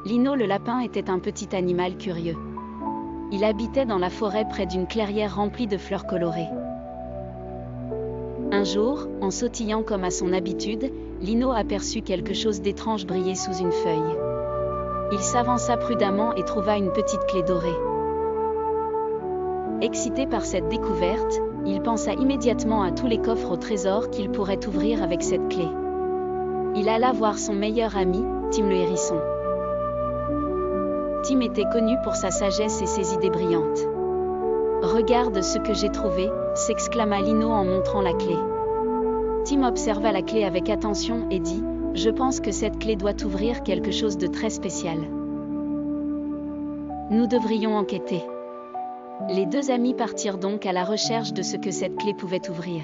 Lino le lapin était un petit animal curieux. Il habitait dans la forêt près d'une clairière remplie de fleurs colorées. Un jour, en sautillant comme à son habitude, Lino aperçut quelque chose d'étrange briller sous une feuille. Il s'avança prudemment et trouva une petite clé dorée. Excité par cette découverte, il pensa immédiatement à tous les coffres au trésor qu'il pourrait ouvrir avec cette clé. Il alla voir son meilleur ami, Tim le hérisson. Tim était connu pour sa sagesse et ses idées brillantes. « Regarde ce que j'ai trouvé », s'exclama Lino en montrant la clé. Tim observa la clé avec attention et dit « Je pense que cette clé doit ouvrir quelque chose de très spécial. Nous devrions enquêter. » Les deux amis partirent donc à la recherche de ce que cette clé pouvait ouvrir.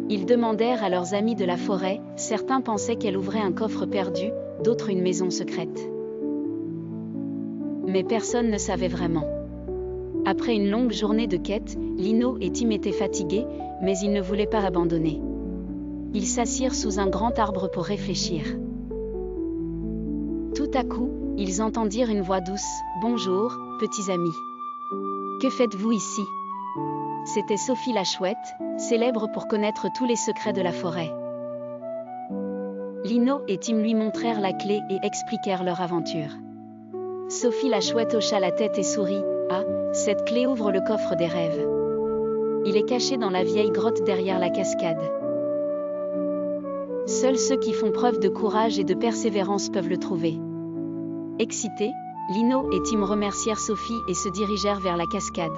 Ils demandèrent à leurs amis de la forêt, certains pensaient qu'elle ouvrait un coffre perdu, d'autres une maison secrète. Mais personne ne savait vraiment. Après une longue journée de quête, Lino et Tim étaient fatigués, mais ils ne voulaient pas abandonner. Ils s'assirent sous un grand arbre pour réfléchir. Tout à coup, ils entendirent une voix douce. « Bonjour, petits amis. Que faites-vous ici ?» C'était Sophie la chouette, célèbre pour connaître tous les secrets de la forêt. Lino et Tim lui montrèrent la clé et expliquèrent leur aventure. Sophie la chouette hocha la tête et sourit. « Ah, cette clé ouvre le coffre des rêves. Il est caché dans la vieille grotte derrière la cascade. Seuls ceux qui font preuve de courage et de persévérance peuvent le trouver. » Excités, Lino et Tim remercièrent Sophie et se dirigèrent vers la cascade.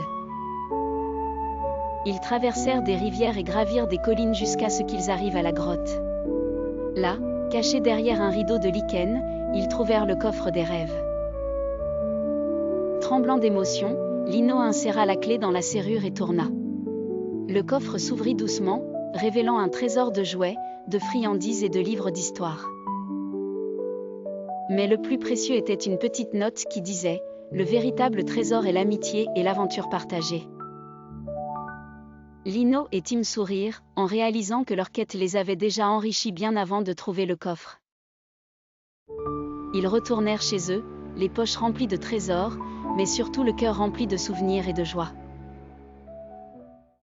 Ils traversèrent des rivières et gravirent des collines jusqu'à ce qu'ils arrivent à la grotte. Là, cachés derrière un rideau de lichen, ils trouvèrent le coffre des rêves. Tremblant d'émotion, Lino inséra la clé dans la serrure et tourna. Le coffre s'ouvrit doucement, révélant un trésor de jouets, de friandises et de livres d'histoire. Mais le plus précieux était une petite note qui disait « Le véritable trésor est l'amitié et l'aventure partagée. » Lino et Tim sourirent, en réalisant que leur quête les avait déjà enrichis bien avant de trouver le coffre. Ils retournèrent chez eux, les poches remplies de trésors, mais surtout le cœur rempli de souvenirs et de joie.